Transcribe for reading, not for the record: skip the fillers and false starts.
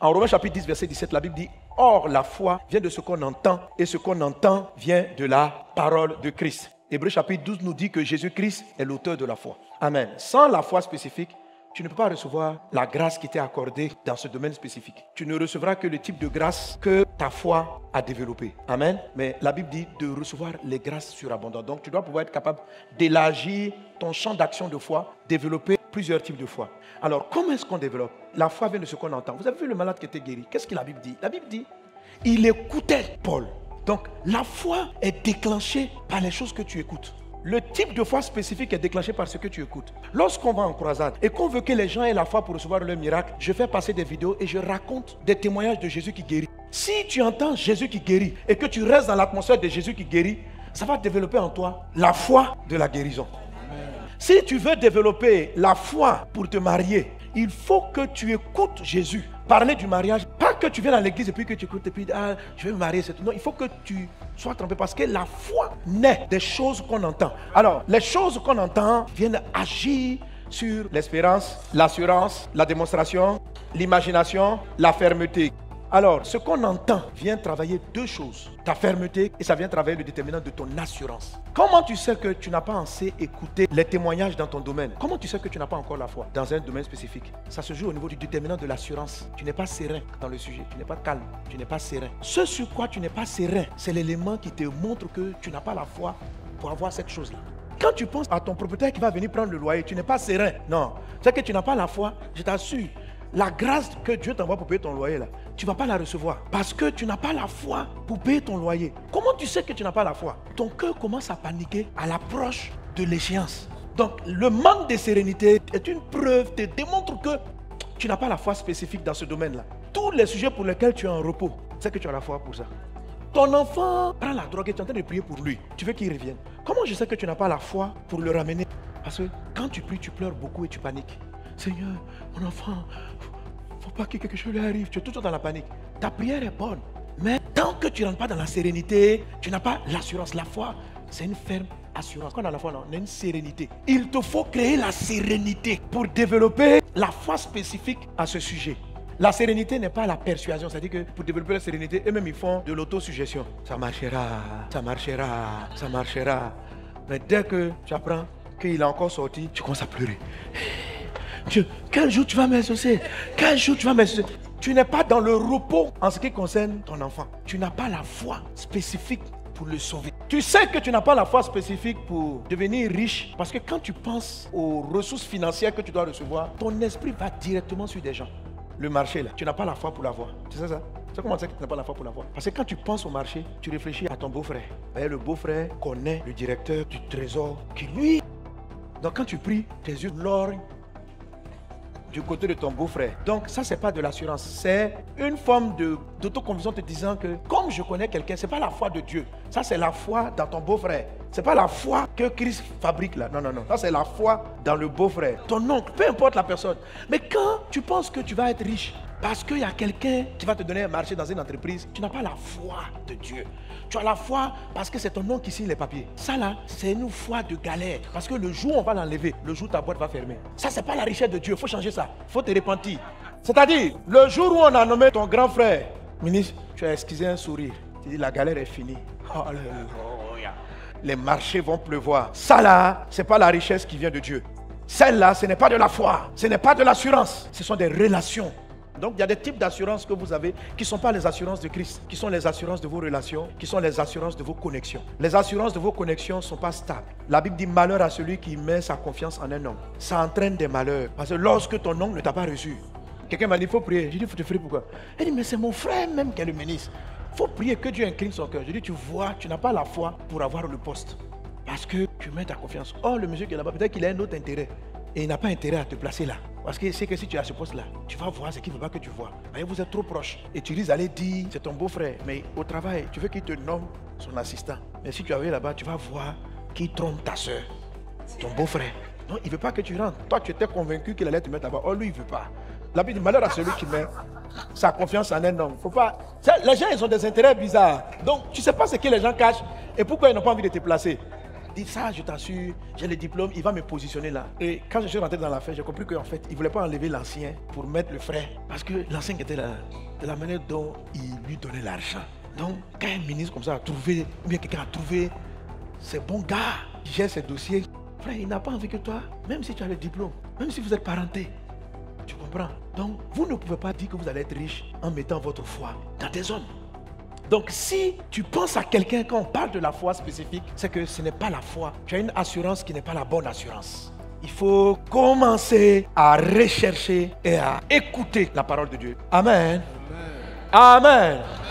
En Romains chapitre 10, verset 17, la Bible dit, or la foi vient de ce qu'on entend, et ce qu'on entend vient de la parole de Christ. Hébreux chapitre 12 nous dit que Jésus-Christ est l'auteur de la foi. Amen. Sans la foi spécifique, tu ne peux pas recevoir la grâce qui t'est accordée dans ce domaine spécifique. Tu ne recevras que le type de grâce que ta foi a développé. Amen. Mais la Bible dit de recevoir les grâces surabondantes. Donc tu dois pouvoir être capable d'élargir ton champ d'action de foi, développer plusieurs types de foi. Alors comment est-ce qu'on développe? La foi vient de ce qu'on entend. Vous avez vu le malade qui était guéri? Qu'est-ce que la Bible dit? La Bible dit, il écoutait Paul. Donc la foi est déclenchée par les choses que tu écoutes. Le type de foi spécifique est déclenché par ce que tu écoutes. Lorsqu'on va en croisade et qu'on veut que les gens aient la foi pour recevoir le miracle, je fais passer des vidéos et je raconte des témoignages de Jésus qui guérit. Si tu entends Jésus qui guérit et que tu restes dans l'atmosphère de Jésus qui guérit, ça va développer en toi la foi de la guérison. Amen. Si tu veux développer la foi pour te marier, il faut que tu écoutes Jésus parler du mariage. Pas que tu viennes à l'église et puis que tu écoutes et puis je vais me marier, c'est tout. Non, il faut que tu sois trempé parce que la foi naît des choses qu'on entend. Alors, les choses qu'on entend viennent agir sur l'espérance, l'assurance, la démonstration, l'imagination, la fermeté. Alors, ce qu'on entend vient travailler deux choses. Ta fermeté et ça vient travailler le déterminant de ton assurance. Comment tu sais que tu n'as pas assez écouté les témoignages dans ton domaine? Comment tu sais que tu n'as pas encore la foi dans un domaine spécifique? Ça se joue au niveau du déterminant de l'assurance. Tu n'es pas serein dans le sujet. Tu n'es pas calme. Tu n'es pas serein. Ce sur quoi tu n'es pas serein, c'est l'élément qui te montre que tu n'as pas la foi pour avoir cette chose-là. Quand tu penses à ton propriétaire qui va venir prendre le loyer, tu n'es pas serein. Non. C'est que tu n'as pas la foi, je t'assure. La grâce que Dieu t'envoie pour payer ton loyer, là, tu ne vas pas la recevoir. Parce que tu n'as pas la foi pour payer ton loyer. Comment tu sais que tu n'as pas la foi? Ton cœur commence à paniquer à l'approche de l'échéance. Donc, le manque de sérénité est une preuve, te démontre que tu n'as pas la foi spécifique dans ce domaine-là. Tous les sujets pour lesquels tu es en repos, c'est que tu as la foi pour ça. Ton enfant prend la drogue et tu es en train de prier pour lui. Tu veux qu'il revienne. Comment je sais que tu n'as pas la foi pour le ramener? Parce que quand tu pries, tu pleures beaucoup et tu paniques. Seigneur, mon enfant, faut pas que quelque chose lui arrive. Tu es toujours dans la panique. Ta prière est bonne. Mais tant que tu ne rentres pas dans la sérénité, tu n'as pas l'assurance. La foi, c'est une ferme assurance. Quand on a la foi, non, on a une sérénité. Il te faut créer la sérénité pour développer la foi spécifique à ce sujet. La sérénité n'est pas la persuasion. C'est-à-dire que pour développer la sérénité, eux-mêmes ils font de l'autosuggestion. Ça marchera, ça marchera, ça marchera. Mais dès que tu apprends qu'il est encore sorti, tu commences à pleurer. Dieu, quel jour tu vas m'exaucer? Quel jour tu vas m'exaucer? Tu n'es pas dans le repos en ce qui concerne ton enfant. Tu n'as pas la foi spécifique pour le sauver. Tu sais que tu n'as pas la foi spécifique pour devenir riche parce que quand tu penses aux ressources financières que tu dois recevoir, ton esprit va directement sur des gens. Le marché là, tu n'as pas la foi pour l'avoir. Tu sais ça? C'est comment ça que tu n'as pas la foi pour l'avoir? Parce que quand tu penses au marché, tu réfléchis à ton beau-frère. Et le beau-frère connaît le directeur du trésor qui lui. Donc quand tu pries, tes yeux lorgnent du côté de ton beau-frère. Donc ça, c'est pas de l'assurance. C'est une forme d'autoconviction te disant que comme je connais quelqu'un, c'est pas la foi de Dieu. Ça, c'est la foi dans ton beau-frère. C'est pas la foi que Christ fabrique là. Non, non, non. Ça, c'est la foi dans le beau-frère. Ton oncle, peu importe la personne. Mais quand tu penses que tu vas être riche, parce qu'il y a quelqu'un qui va te donner un marché dans une entreprise, tu n'as pas la foi de Dieu. Tu as la foi parce que c'est ton nom qui signe les papiers. Ça là, c'est une foi de galère. Parce que le jour où on va l'enlever, le jour où ta boîte va fermer. Ça, c'est pas la richesse de Dieu. Il faut changer ça. Il faut te repentir. C'est-à-dire, le jour où on a nommé ton grand frère ministre, tu as esquissé un sourire. Tu dis, la galère est finie. Alléluia. Les marchés vont pleuvoir. Ça là, c'est pas la richesse qui vient de Dieu. Celle-là, ce n'est pas de la foi. Ce n'est pas de l'assurance. Ce sont des relations. Donc il y a des types d'assurances que vous avez qui ne sont pas les assurances de Christ, qui sont les assurances de vos relations, qui sont les assurances de vos connexions. Les assurances de vos connexions ne sont pas stables. La Bible dit malheur à celui qui met sa confiance en un homme. Ça entraîne des malheurs. Parce que lorsque ton oncle ne t'a pas reçu, quelqu'un m'a dit il faut prier. J'ai dit il faut te prier pourquoi? Il dit mais c'est mon frère même qui est le ministre. Il faut prier que Dieu incline son cœur. J'ai dit tu vois, tu n'as pas la foi pour avoir le poste. Parce que tu mets ta confiance. Oh le monsieur qui est là-bas, peut-être qu'il a un autre intérêt. Et il n'a pas intérêt à te placer là. Parce que c'est que si tu as ce poste-là, tu vas voir ce qu'il ne veut pas que tu vois. Et vous êtes trop proches. Et tu risques d'aller dire, c'est ton beau-frère. Mais au travail, tu veux qu'il te nomme son assistant. Mais si tu arrives là-bas, tu vas voir qu'il trompe ta soeur, ton beau-frère. Non, il ne veut pas que tu rentres. Toi, tu étais convaincu qu'il allait te mettre là-bas. Oh, lui, il ne veut pas. La Bible dit, malheur à celui qui met sa confiance en un homme. Faut pas... Les gens, ils ont des intérêts bizarres. Donc, tu ne sais pas ce que les gens cachent et pourquoi ils n'ont pas envie de te placer. dit ça, je t'assure, j'ai le diplôme, il va me positionner là. Et quand je suis rentré dans l'affaire, j'ai compris qu'en fait, il ne voulait pas enlever l'ancien pour mettre le frère. Parce que l'ancien était là, de la manière dont il lui donnait l'argent. Donc, quand un ministre comme ça a trouvé, ou bien quelqu'un a trouvé, ces bons gars qui gèrent ces dossiers, frère, il n'a pas envie que toi, même si tu as le diplôme, même si vous êtes parenté, tu comprends? Donc, vous ne pouvez pas dire que vous allez être riche en mettant votre foi dans des hommes. Donc, si tu penses à quelqu'un quand on parle de la foi spécifique, c'est que ce n'est pas la foi. Tu as une assurance qui n'est pas la bonne assurance. Il faut commencer à rechercher et à écouter la parole de Dieu. Amen. Amen. Amen.